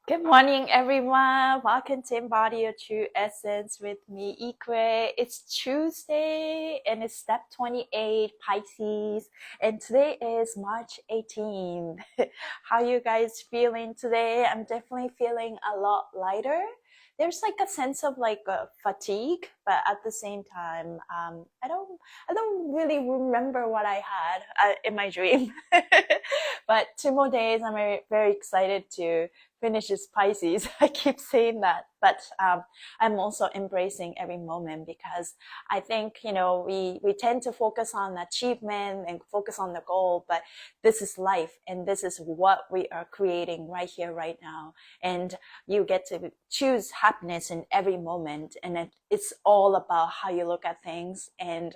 Good morning, everyone. Welcome to Embody Your True Essence with me, Ikue. It's Tuesday and it's step 28, Pisces. And today is March 18th. How you guys feeling today? I'm definitely feeling a lot lighter. There's like a sense of like fatigue, but at the same time, I don't really remember what I had in my dream. But 2 more days, I'm very excited to finishes Pisces. I keep saying that, but I'm also embracing every moment because I think we tend to focus on achievement and focus on the goal, but this is life and this is what we are creating right here, right now, and you get to choose happiness in every moment, and it's all about how you look at things and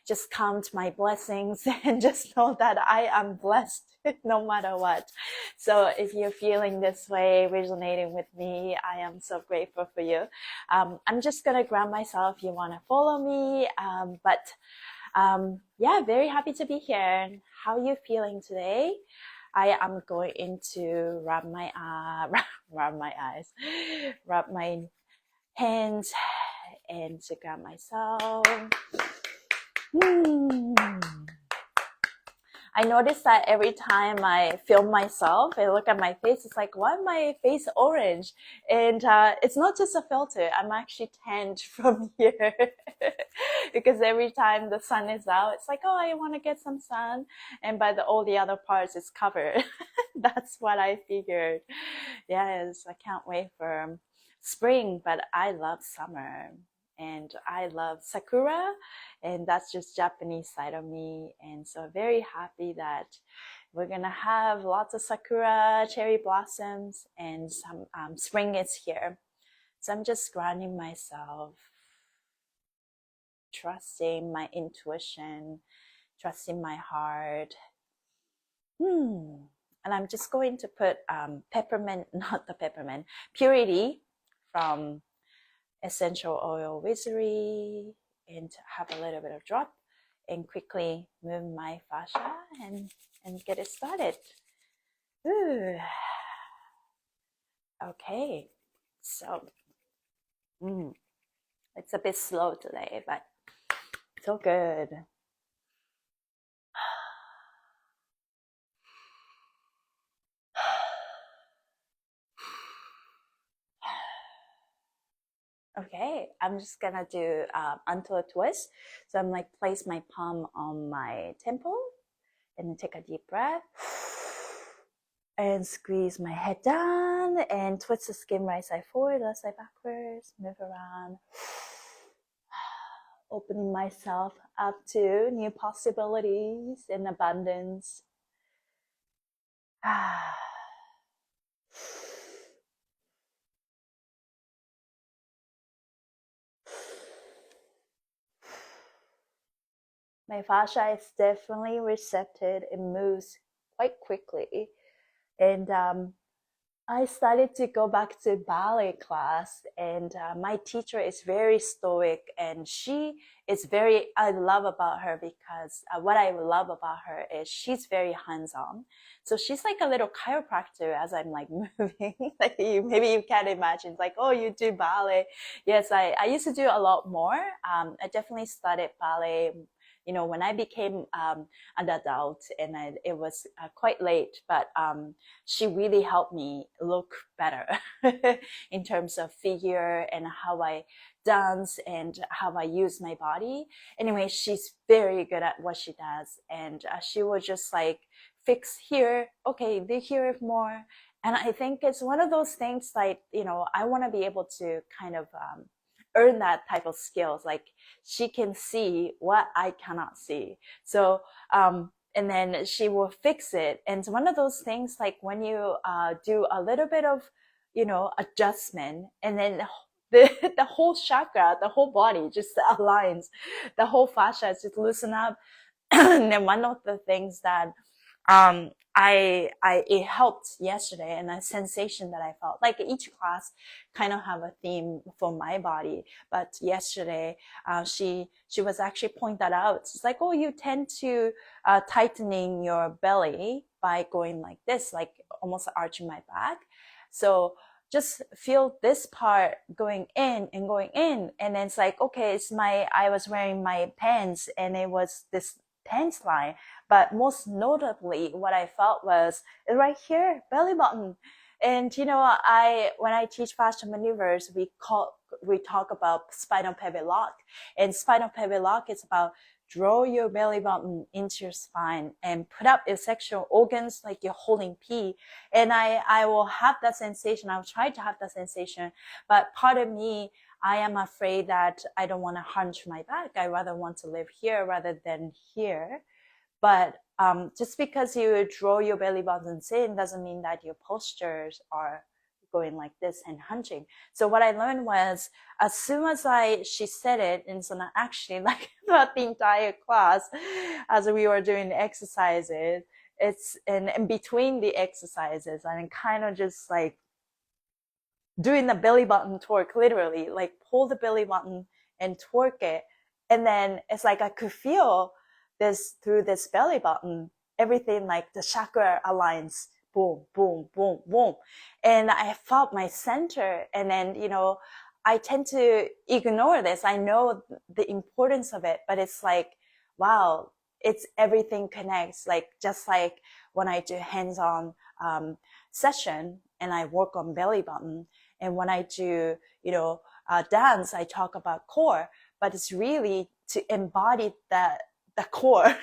just count my blessings and just know that I am blessed no matter what. So if you're feeling this way, resonating with me, I am so grateful for you. I'm just going to grab myself if you want to follow me. Yeah, very happy to be here. How are you feeling today? I am going to rub my eyes, rub my hands, and to grab myself. I notice that every time I film myself and look at my face, it's like, why is my face orange? And it's not just a filter. I'm actually tanned from here because every time the sun is out, it's like, oh, I want to get some sun. And by all the other parts, it's covered. That's what I figured. Yes, I can't wait for spring, but I love summer. And I love sakura, and that's just Japanese side of me. And so very happy that we're gonna have lots of sakura, cherry blossoms, and some spring is here. So I'm just grounding myself, trusting my intuition, trusting my heart. And I'm just going to put peppermint, not the peppermint, purity from essential oil wizardry, and have a little bit of drop and quickly move my fascia and get it started. Ooh. Okay, so it's a bit slow today, but so good. Okay, I'm just gonna do onto a twist. So I'm like place my palm on my temple and then take a deep breath and squeeze my head down and twist the skin right side forward, left side backwards, move around, opening myself up to new possibilities and abundance. My fascia is definitely receptive. It moves quite quickly. And I started to go back to ballet class, and my teacher is very stoic, and she is very, I love about her because what I love about her is she's very hands-on. So she's like a little chiropractor as I'm like moving. Like maybe you can't imagine. It's like, oh, you do ballet. Yes, I used to do a lot more. I definitely started ballet when I became an adult, and it was quite late, but she really helped me look better in terms of figure and how I dance and how I use my body. Anyway, she's very good at what she does, and she will just like fix here, okay, they hear more. And I think it's one of those things like, I want to be able to kind of earn that type of skills. Like she can see what I cannot see. So, and then she will fix it. And it's one of those things like when you do a little bit of, adjustment, and then the whole chakra, the whole body just aligns, the whole fascia just loosen up. And then one of the things that it helped yesterday, and a sensation that I felt like each class kind of have a theme for my body. But yesterday, she was actually point that out. It's like, oh, you tend to tightening your belly by going like this, like almost arching my back. So just feel this part going in and going in. And then it's like, okay, I was wearing my pants and it was this pants line. But most notably, what I felt was right here, belly button. And when I teach fascia maneuvers, we talk about spinal pelvic lock. And spinal pelvic lock is about draw your belly button into your spine and put up your sexual organs like you're holding pee. And I will have that sensation. I'll try to have that sensation. But part of me, I am afraid that I don't want to hunch my back. I rather want to live here rather than here. But just because you draw your belly buttons in doesn't mean that your postures are going like this and hunching. So what I learned was, as soon as she said it, and so actually like throughout the entire class, as we were doing the exercises, it's in between the exercises, and kind of just like doing the belly button torque, literally like pull the belly button and torque it. And then it's like I could feel this through this belly button, everything like the chakra aligns, boom, boom, boom, boom. And I felt my center. And then, I tend to ignore this. I know the importance of it, but it's like, wow, it's everything connects. Like, just like when I do hands-on session and I work on belly button, and when I do, dance, I talk about core, but it's really to embody the core.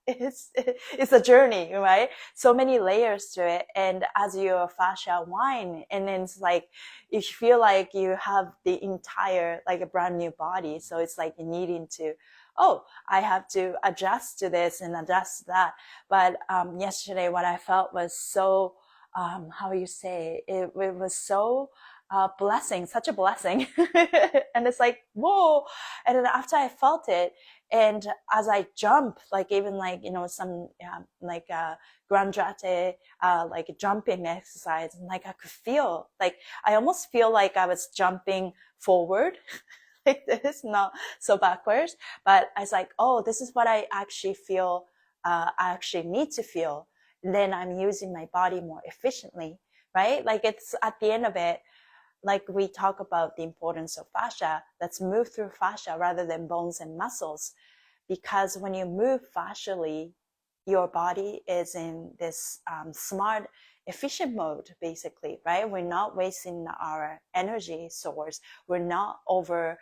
It's a journey, right? So many layers to it. And as your fascia wind, and then it's like you feel like you have the entire, like a brand new body. So it's like you're needing to, I have to adjust to this and adjust to that. But yesterday, what I felt was so, how you say it was so blessing, such a blessing. And it's like, whoa. And then after I felt it, and as I jump, like even like, some like grandiate, like jumping exercise, and like I could feel, like I almost feel like I was jumping forward like this, not so backwards. But I was like, oh, this is what I actually feel, I actually need to feel. And then I'm using my body more efficiently, right? Like it's at the end of it, like we talk about the importance of fascia, let's move through fascia rather than bones and muscles. Because when you move fascially, your body is in this smart, efficient mode, basically, right? We're not wasting our energy source. We're not over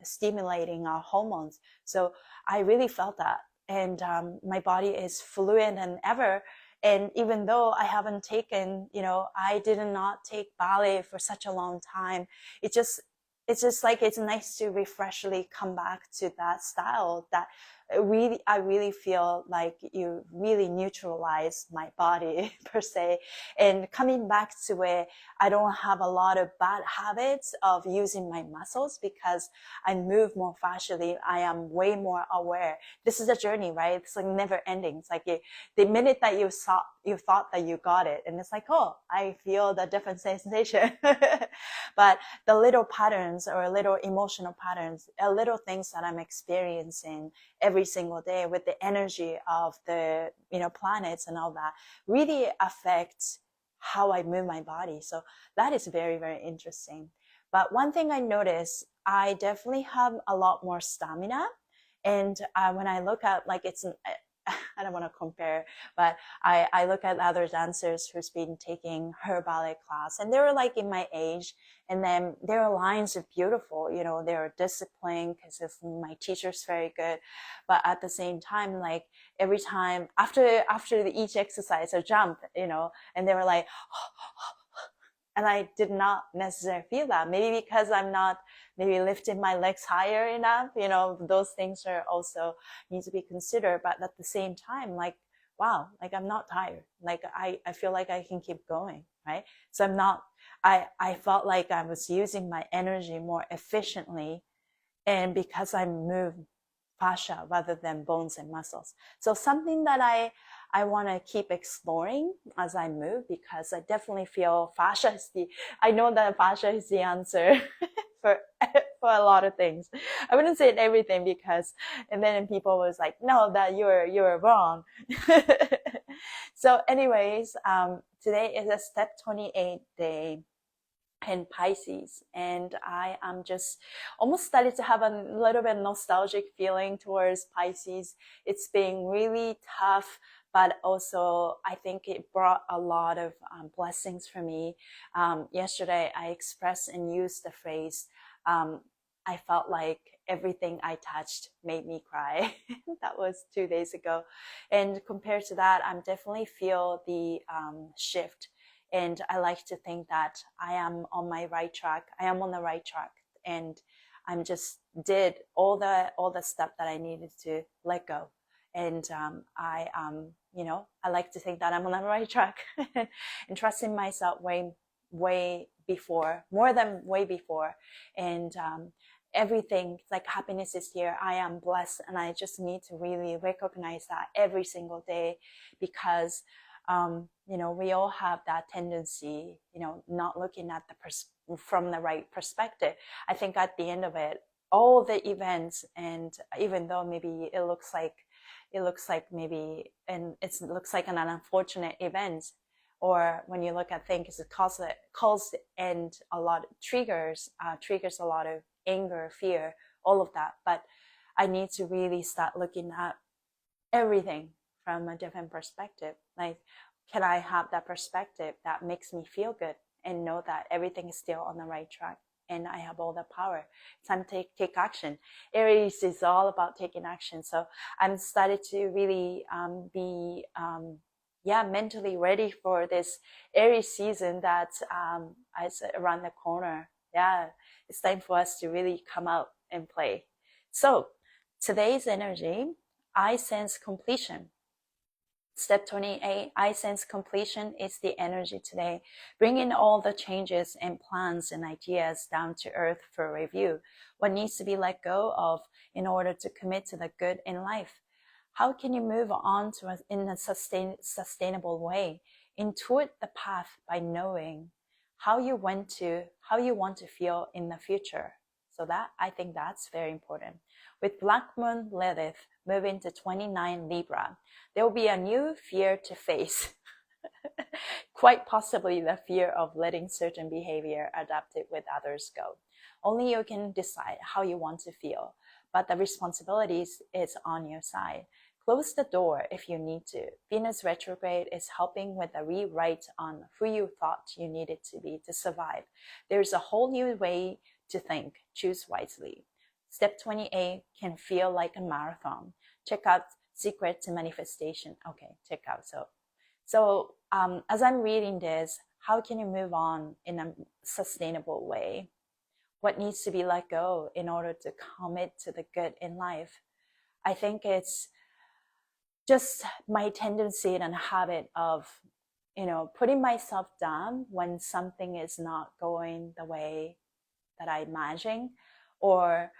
stimulating our hormones. So I really felt that. And my body is fluid than ever. And even though I haven't taken, I did not take ballet for such a long time, it's just like it's nice to refreshly come back to that style that I really feel like you really neutralize my body per se. And coming back to where I don't have a lot of bad habits of using my muscles because I move more fascially. I am way more aware. This is a journey, right? It's like never ending. It's like the minute that you thought that you got it, and it's like, oh, I feel the different sensation. But the little patterns or little emotional patterns, little things that I'm experiencing every single day with the energy of the planets and all that really affects how I move my body. So that is very, very interesting. But one thing I noticed, I definitely have a lot more stamina. And when I look at, like, I don't want to compare, but I look at other dancers who's been taking her ballet class, and they were like in my age, and then their lines are beautiful, they're disciplined because my teacher's very good. But at the same time, like every time after each exercise or jump, and they were like, and I did not necessarily feel that. Maybe because I'm not maybe lifting my legs higher enough, those things are also need to be considered. But at the same time, like, wow, like I'm not tired. Like I feel like I can keep going, right? So I felt like I was using my energy more efficiently, and because I move fascia rather than bones and muscles. So something that I want to keep exploring as I move, because I definitely feel fascia is I know that fascia is the answer for a lot of things. I wouldn't say everything, because, and then people was like, no, that you're wrong. So anyways, today is a step 28 day in Pisces, and I am just almost started to have a little bit nostalgic feeling towards Pisces. It's been really tough, but also I think it brought a lot of blessings for me. Yesterday I expressed and used the phrase, I felt like everything I touched made me cry. That was 2 days ago. And compared to that, I'm definitely feel the shift. And I like to think that I am on my right track. I am on the right track, and I'm just did all the stuff that I needed to let go. And I like to think that I'm on the right track and trusting myself way before, more than way before. And everything, like happiness is here. I am blessed, and I just need to really recognize that every single day, because we all have that tendency, not looking at from the right perspective. I think at the end of it, all the events, and even though maybe it looks like maybe, and it looks like an unfortunate event, or when you look at things, it causes and a lot triggers a lot of anger, fear, all of that. But I need to really start looking at everything from a different perspective. Like, can I have that perspective that makes me feel good and know that everything is still on the right track and I have all the power? It's time to take action. Aries is all about taking action. So I'm started to really be mentally ready for this Aries season that is around the corner. Yeah, it's time for us to really come out and play. So today's energy, I sense completion. Step 28, I sense completion is the energy today, bringing all the changes and plans and ideas down to earth for review. What needs to be let go of in order to commit to the good in life? How can you move on in a sustainable way? Intuit the path by knowing how you want to feel in the future. So that, I think that's very important. With Black Moon Lilith moving to 29 Libra, there will be a new fear to face. Quite possibly the fear of letting certain behavior adopted with others go. Only you can decide how you want to feel, but the responsibilities is on your side. Close the door if you need to. Venus retrograde is helping with a rewrite on who you thought you needed to be to survive. There's a whole new way to think. Choose wisely. Step 28 can feel like a marathon. Check out Secret to Manifestation. Okay, check out. So as I'm reading this, how can you move on in a sustainable way? What needs to be let go in order to commit to the good in life? I think it's just my tendency and habit of, putting myself down when something is not going the way that I imagine, or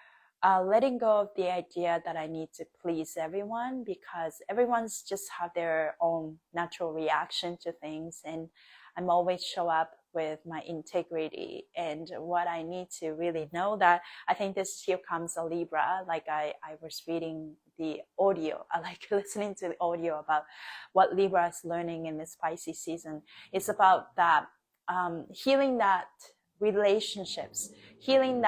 letting go of the idea that I need to please everyone, because everyone's just have their own natural reaction to things, and I'm always show up with my integrity and what I need to really know. That I think here comes a Libra. Like I was reading the audio, I like listening to the audio about what Libra is learning in this Pisces season. It's about that healing that relationships, healing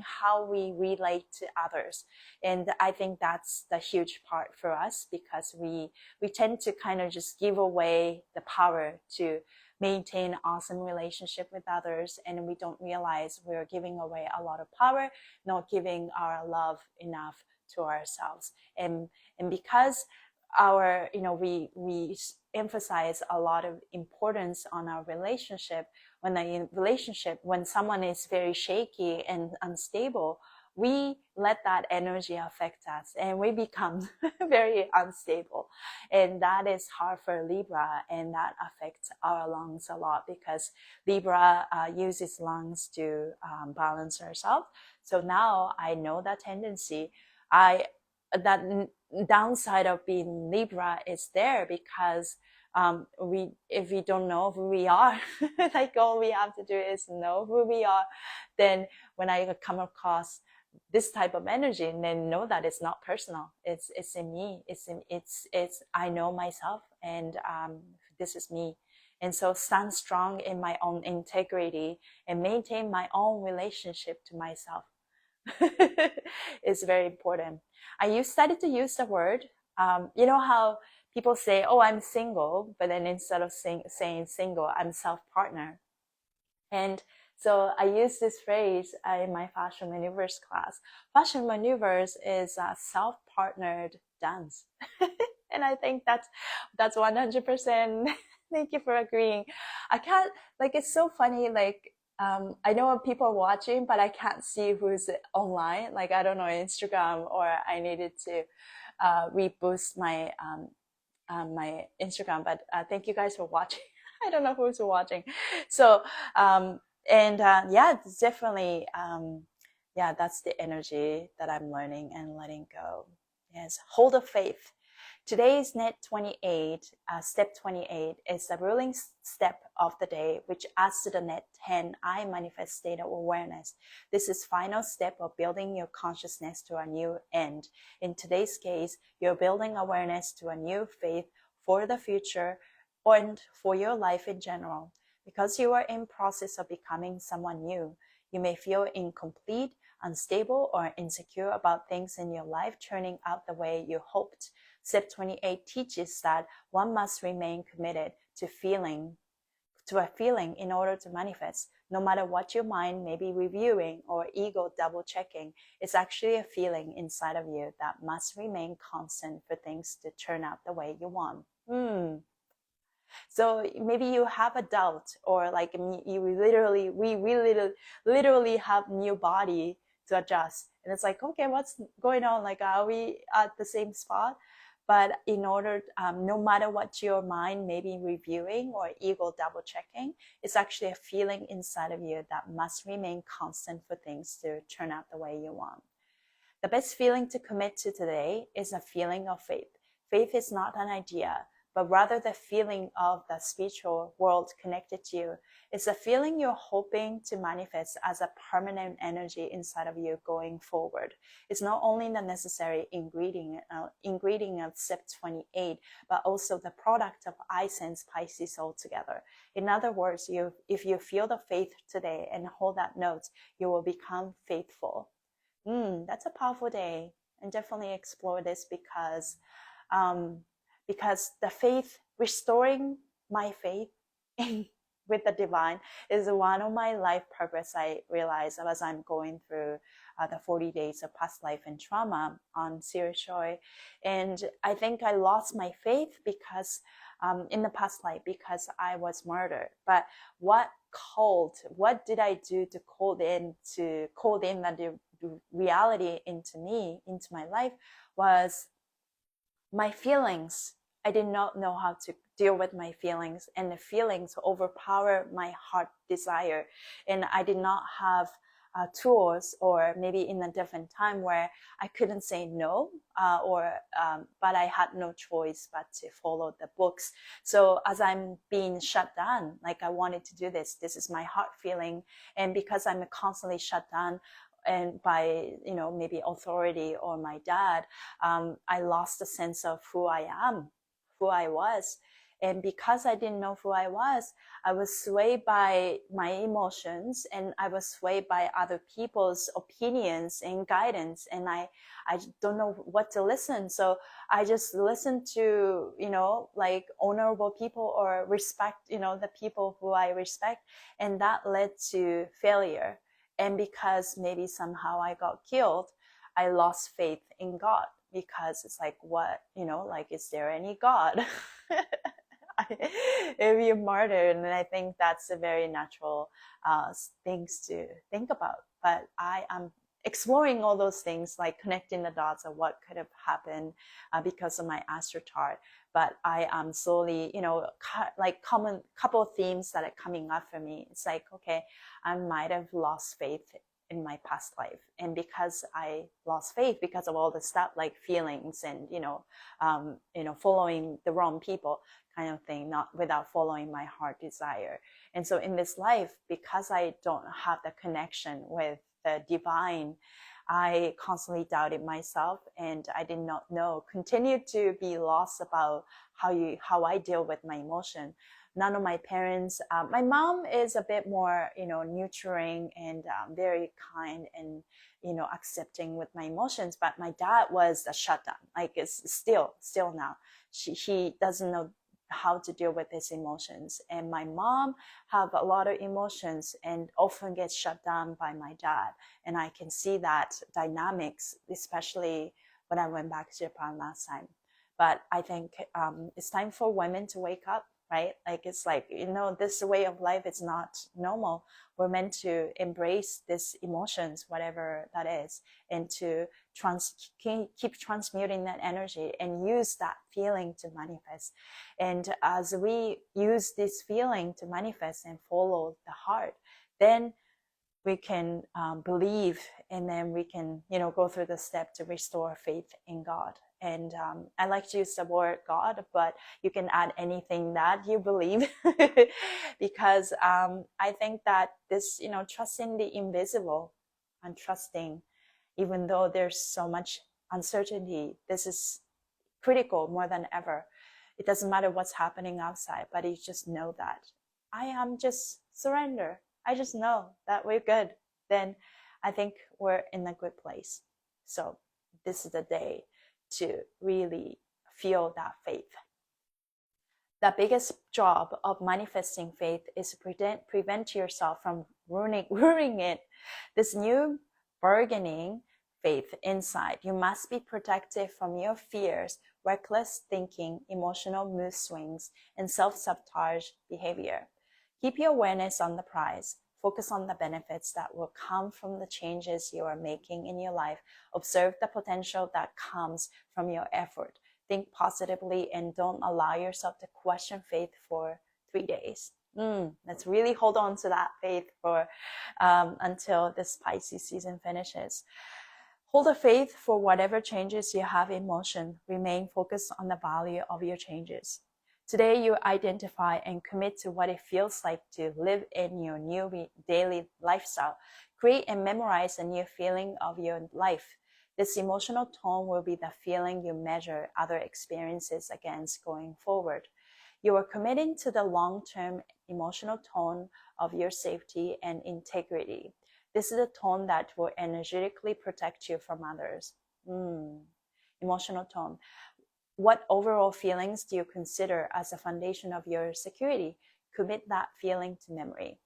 how we relate to others. And I think that's the huge part for us, because we tend to kind of just give away the power to maintain awesome relationship with others, and we don't realize we're giving away a lot of power, not giving our love enough to ourselves. And because we emphasize a lot of importance on our relationship, when someone is very shaky and unstable, we let that energy affect us and we become very unstable. And that is hard for Libra, and that affects our lungs a lot, because Libra uses lungs to balance ourselves. So now I know that tendency. That downside of being Libra is there, because if we don't know who we are, like all we have to do is know who we are, then when I come across this type of energy, and then know that it's not personal. It's in me. It's I know myself, and this is me. And so stand strong in my own integrity and maintain my own relationship to myself. It's very important. Started to use the word. You know how people say, "Oh, I'm single," but then instead of saying single, I'm self-partner. And so I use this phrase in my Fascia Maneuvers class. Fascia Maneuvers is a self-partnered dance. And I think that's 100%. Thank you for agreeing. I can't, like, it's so funny, like, I know people are watching, but I can't see who's online. Like, I don't know, Instagram, or I needed to reboost my my Instagram. But thank you guys for watching. I don't know who's watching. So yeah, it's definitely yeah, that's the energy that I'm learning and letting go. Yes, hold of faith. Today's net 28, step 28, is the ruling step of the day, which adds to the net 10, I manifest state of awareness. This is final step of building your consciousness to a new end. In today's case, you're building awareness to a new faith for the future and for your life in general. Because you are in process of becoming someone new, you may feel incomplete, unstable, or insecure about things in your life turning out the way you hoped. Step 28 teaches that one must remain committed to a feeling in order to manifest. No matter what your mind may be reviewing or ego double checking, it's actually a feeling inside of you that must remain constant for things to turn out the way you want. So maybe you have a doubt, or like we literally have new body to adjust, and it's like, okay, what's going on? Like, are we at the same spot? But in order, no matter what your mind may be reviewing or ego double checking, it's actually a feeling inside of you that must remain constant for things to turn out the way you want. The best feeling to commit to today is a feeling of faith. Faith is not an idea, but rather the feeling of the spiritual world connected to you. It's a feeling you're hoping to manifest as a permanent energy inside of you going forward. It's not only the necessary ingredient of step 28, but also the product of I sense Pisces altogether. In other words, if you feel the faith today and hold that note, you will become faithful. That's a powerful day, and definitely explore this because the faith, restoring my faith with the divine, is one of my life purpose. I realized as I'm going through the 40 days of past life and trauma on Serious Joy, and I think I lost my faith because in the past life because I was murdered. But what did I do to call in the reality into my life, was my feelings. I did not know how to deal with my feelings, and the feelings overpower my heart desire. And I did not have tools, or maybe in a different time where I couldn't say no, but I had no choice but to follow the books. So as I'm being shut down, like I wanted to do this is my heart feeling. And because I'm constantly shut down, and by maybe authority or my dad, I lost the sense of who I am, who I was. And because I didn't know who I was swayed by my emotions, and I was swayed by other people's opinions and guidance, and I don't know what to listen. So I just listened to like honorable people, or respect the people who I respect, and that led to failure. And because maybe somehow I got killed, I lost faith in God, because it's like, what, like, is there any God? If you're martyred, and I think that's a very natural things to think about. But I am exploring all those things, like connecting the dots of what could have happened because of my astro chart. But I am slowly, like couple of themes that are coming up for me. It's like, okay, I might have lost faith in my past life, and because I lost faith because of all the stuff like feelings and following the wrong people kind of thing, not without following my heart desire. And so in this life, because I don't have the connection with the divine, I constantly doubted myself, and I did not know, continued to be lost about how I deal with my emotion. None of my parents, my mom is a bit more, nurturing and very kind and, accepting with my emotions. But my dad was a shutdown. Like, it's still now. He doesn't know how to deal with his emotions. And my mom have a lot of emotions and often gets shut down by my dad. And I can see that dynamics, especially when I went back to Japan last time. But I think it's time for women to wake up, right? Like, it's like, this way of life is not normal. We're meant to embrace these emotions, whatever that is, and to keep transmuting that energy and use that feeling to manifest. And as we use this feeling to manifest and follow the heart, then we can believe, and then we can, go through the step to restore faith in God. And I like to use the word God, but you can add anything that you believe, because I think that this, trusting the invisible and trusting, even though there's so much uncertainty, this is critical more than ever. It doesn't matter what's happening outside, but you just know that I am just surrender. I just know that we're good. Then I think we're in a good place. So this is the day to really feel that faith. The biggest job of manifesting faith is to prevent yourself from ruining it. This new bargaining faith inside. You must be protected from your fears, reckless thinking, emotional mood swings, and self-sabotage behavior. Keep your awareness on the prize. Focus on the benefits that will come from the changes you are making in your life. Observe the potential that comes from your effort. Think positively and don't allow yourself to question faith for 3 days. Let's really hold on to that faith for until this Pisces season finishes. Hold a faith for whatever changes you have in motion. Remain focused on the value of your changes. Today, you identify and commit to what it feels like to live in your new daily lifestyle. Create and memorize a new feeling of your life. This emotional tone will be the feeling you measure other experiences against going forward. You are committing to the long-term emotional tone of your safety and integrity. This is a tone that will energetically protect you from others. Emotional tone. What overall feelings do you consider as the foundation of your security? Commit that feeling to memory.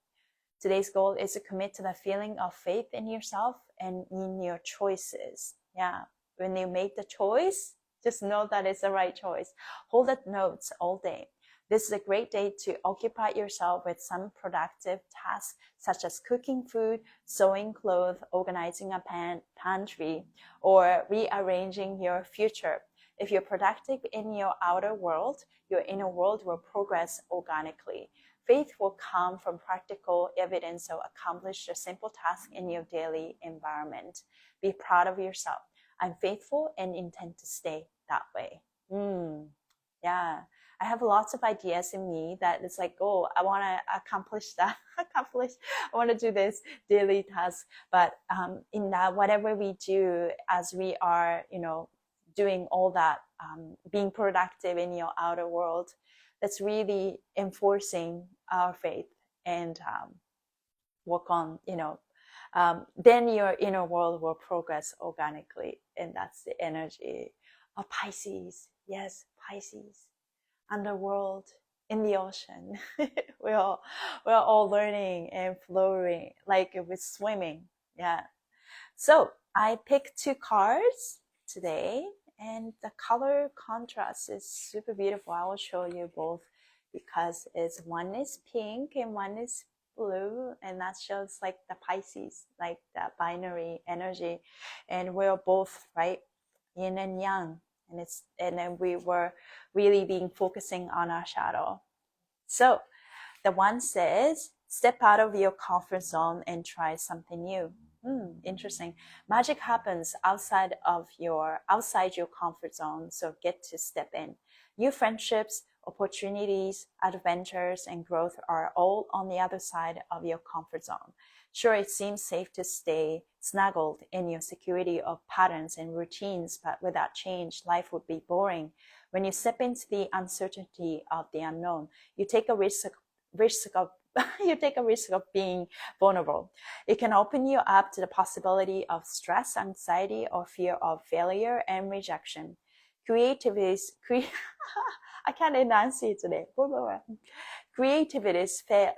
Today's goal is to commit to the feeling of faith in yourself and in your choices. Yeah, when you make the choice, just know that it's the right choice. Hold the notes all day. This is a great day to occupy yourself with some productive tasks, such as cooking food, sewing clothes, organizing a pantry, or rearranging your future. If you're productive in your outer world, your inner world will progress organically. Faith will come from practical evidence to accomplish a simple task in your daily environment. Be proud of yourself. I'm faithful and intend to stay that way. Yeah. I have lots of ideas in me that it's like, oh, I want to accomplish that, I want to do this daily task. But in that, whatever we do as we are, doing all that, being productive in your outer world, that's really enforcing our faith and work on, then your inner world will progress organically. And that's the energy of Pisces. Yes, Pisces. Underworld, in the ocean. we're all learning and flowing like we're swimming. Yeah. So I picked 2 cards today, and the color contrast is super beautiful. I will show you both because one is pink and one is blue, and that shows like the Pisces, like the binary energy, and we're both right, yin and yang. And then we were really focusing on our shadow. So the one says, step out of your comfort zone and try something new. Interesting. Magic happens outside your comfort zone, so get to step in. New friendships Opportunities, adventures, and growth are all on the other side of your comfort zone. Sure, it seems safe to stay snuggled in your security of patterns and routines, but without change, life would be boring. When you step into the uncertainty of the unknown, you take a risk of you take a risk of being vulnerable. It can open you up to the possibility of stress, anxiety, or fear of failure and rejection. I can't enunciate today. Creativities fail.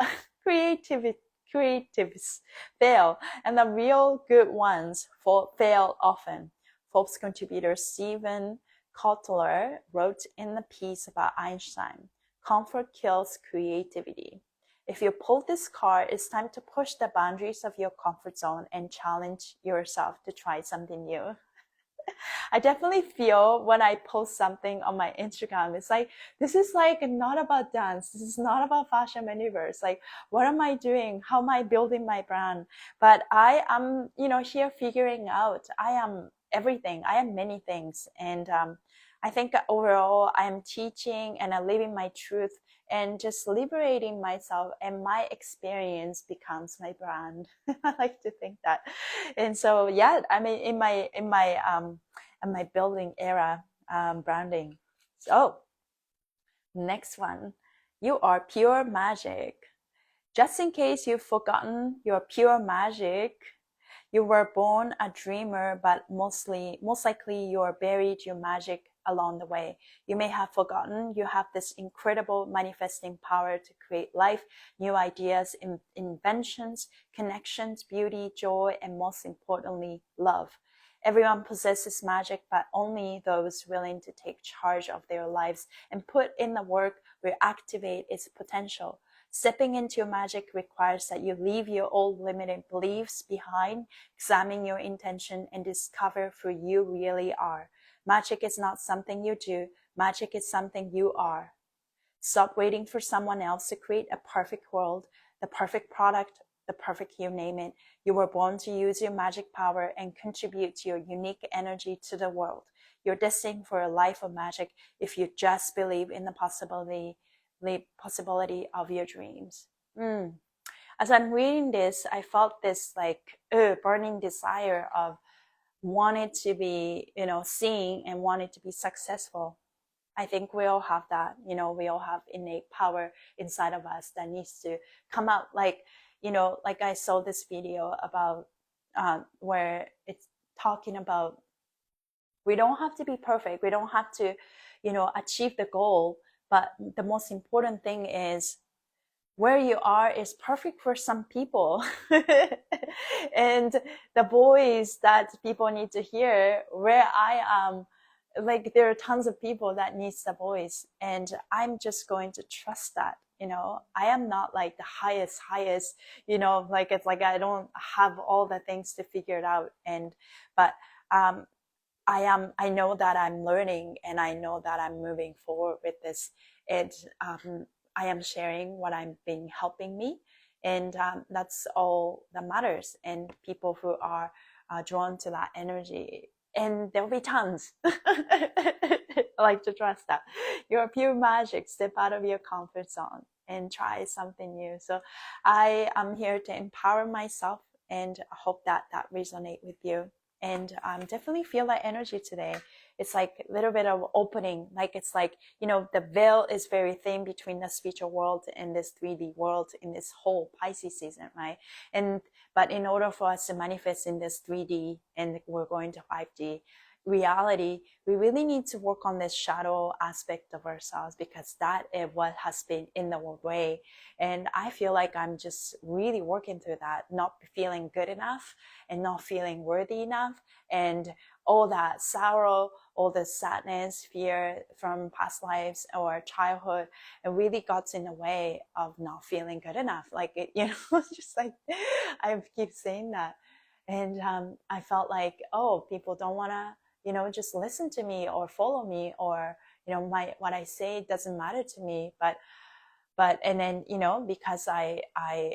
Creatives fail, and the real good ones fail often. Forbes contributor Stephen Kotler wrote in the piece about Einstein, "Comfort kills creativity." If you pull this card, it's time to push the boundaries of your comfort zone and challenge yourself to try something new. I definitely feel when I post something on my Instagram, it's like, this is like not about dance. This is not about Fascia Universe. Like, what am I doing? How am I building my brand? But I am, here figuring out, I am everything. I am many things. And I think overall, I am teaching and I'm living my truth and just liberating myself, and my experience becomes my brand. I like to think that. And so, yeah, I mean, in my building era, branding. So next one, you are pure magic. Just in case you've forgotten your pure magic, you were born a dreamer, but most likely you are buried your magic along the way. You may have forgotten you have this incredible manifesting power to create life, new ideas, inventions, connections, beauty, joy, and most importantly, love. Everyone possesses magic, but only those willing to take charge of their lives and put in the work will activate its potential. Stepping into your magic requires that you leave your old limited beliefs behind, examine your intention, and discover who you really are. Magic is not something you do. Magic is something you are. Stop waiting for someone else to create a perfect world, the perfect product, the perfect you name it. You were born to use your magic power and contribute your unique energy to the world. You're destined for a life of magic if you just believe in the possibility of your dreams. As I'm reading this, I felt this like burning desire of wanted to be, seen and wanted to be successful. I think we all have that, we all have innate power inside of us that needs to come out. Like, like I saw this video about where it's talking about we don't have to be perfect. We don't have to, achieve the goal. But the most important thing is where you are is perfect for some people. And the voice that people need to hear, where I am, like there are tons of people that needs the voice, and I'm just going to trust that. I am not like the highest, like it's like I don't have all the things to figure it out. But I know that I'm learning, and I know that I'm moving forward with this. And I am sharing what I'm being helping me, and that's all that matters. And people who are drawn to that energy, and there'll be tons. I like to trust that. You're pure magic. Step out of your comfort zone and try something new. So I am here to empower myself, and I hope that resonates with you. And definitely feel that energy today. It's like a little bit of opening. Like it's like, the veil is very thin between the spiritual world and this 3D world in this whole Pisces season, right? But in order for us to manifest in this 3D and we're going to 5D reality, we really need to work on this shadow aspect of ourselves, because that is what has been in the way. And I feel like I'm just really working through that, not feeling good enough and not feeling worthy enough, and all that sorrow, all the sadness, fear from past lives or childhood, it really got in the way of not feeling good enough. Like it, just like I keep saying that. And I felt like, oh, people don't want to, just listen to me or follow me, or, what I say doesn't matter to me. But and then, because I am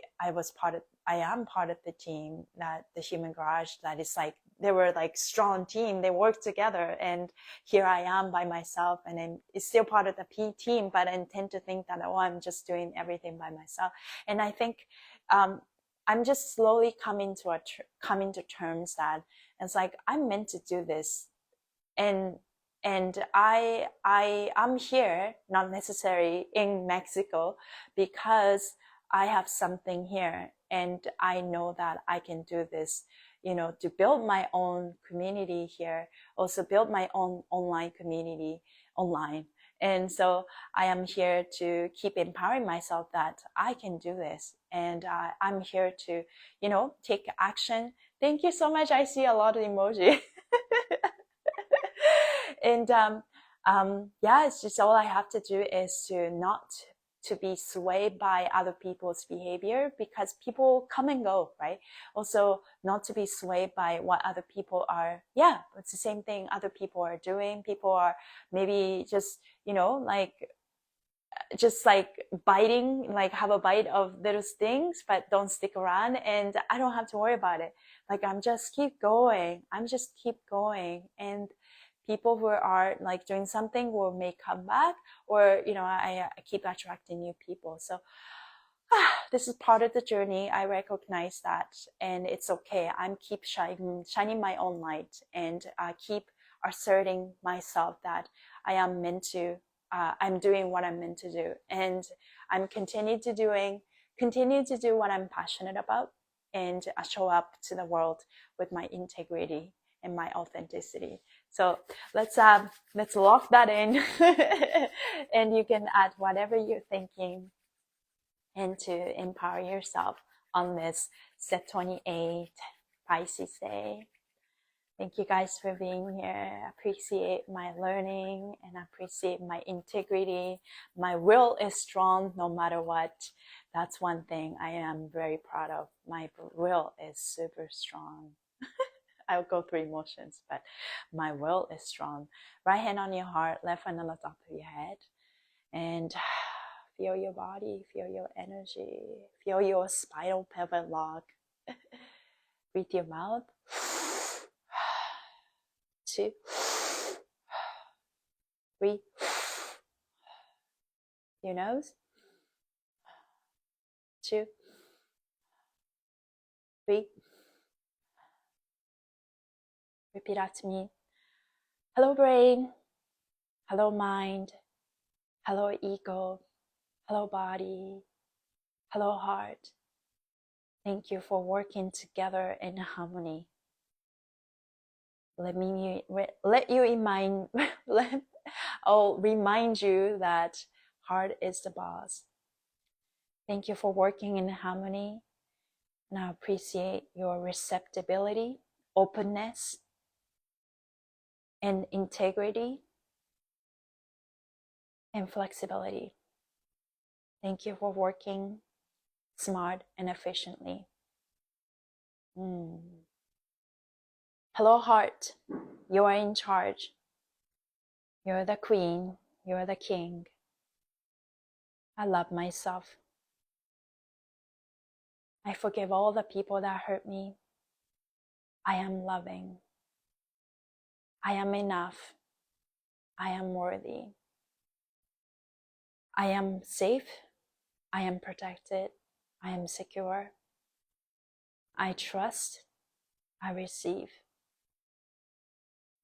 part of the team, that the Human Garage, that is like they were like strong team. They worked together, and here I am by myself, and I'm it's still part of the P team, but I tend to think that, oh, I'm just doing everything by myself. And I think I'm just slowly coming to terms that it's like I'm meant to do this, and I'm here, not necessarily in Mexico, because I have something here, and I know that I can do this, to build my own community here, also build my own online community online. And so I am here to keep empowering myself that I can do this, and I'm here to, take action. Thank you so much. I see a lot of emoji. And yeah, it's just all I have to do is to not to be swayed by other people's behavior, because people come and go, right? Also, not to be swayed by what other people are. Yeah, it's the same thing other people are doing. People are maybe just, just like biting, like have a bite of little things, but don't stick around, and I don't have to worry about it. Like I'm just keep going, and people who are like doing something may come back, or I keep attracting new people. So this is part of the journey. I recognize that, and it's okay. I'm keep shining my own light, and keep asserting myself that I am meant to. I'm doing what I'm meant to do, and I'm continue to do what I'm passionate about, and I show up to the world with my integrity and my authenticity. So let's lock that in, and you can add whatever you're thinking, and to empower yourself on this set 28 Pisces day. Thank you guys for being here. I appreciate my learning, and I appreciate my integrity. My will is strong no matter what. That's one thing I am very proud of. My will is super strong. I'll go through emotions, but my will is strong. Right hand on your heart, left hand on the top of your head. And feel your body, feel your energy, feel your spinal pelvic lock. Breathe your mouth. 2, 3. Your nose. 2, 3. Repeat after me. Hello brain. Hello mind. Hello ego. Hello body. Hello heart. Thank you for working together in harmony. I'll remind you that heart is the boss. Thank you for working in harmony, and I appreciate your receptibility, openness, and integrity, and flexibility. Thank you for working smart and efficiently. Hello heart, you are in charge. You're the queen, you're the king. I love myself. I forgive all the people that hurt me. I am loving. I am enough. I am worthy. I am safe. I am protected. I am secure. I trust. I receive.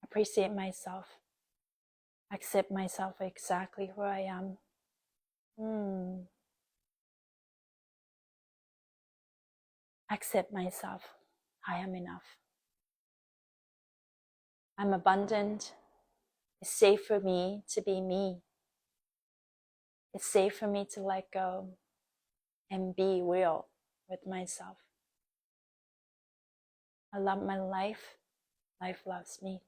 Appreciate myself. Accept myself exactly who I am. Accept myself. I am enough. I'm abundant. It's safe for me to be me. It's safe for me to let go and be real with myself. I love my life. Life loves me.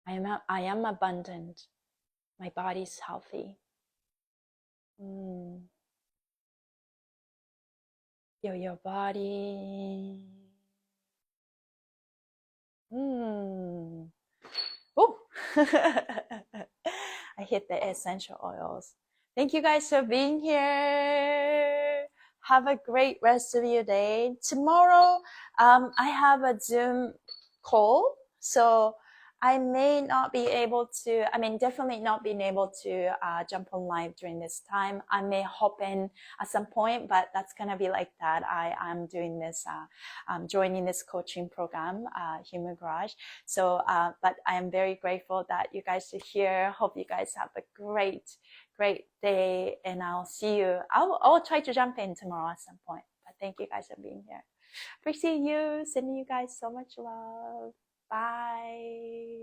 I am abundant. My body's healthy. Feel your body. Ooh. I hit the essential oils. Thank you guys for being here. Have a great rest of your day. Tomorrow, I have a Zoom call, so I may not be able to, definitely not being able to jump on live during this time. I may hop in at some point, but that's going to be like that. I'm doing this, joining this coaching program, Human Garage. So, but I am very grateful that you guys are here. Hope you guys have a great day, and I'll see you. I'll try to jump in tomorrow at some point, but thank you guys for being here. Appreciate you. Sending you guys so much love. Bye.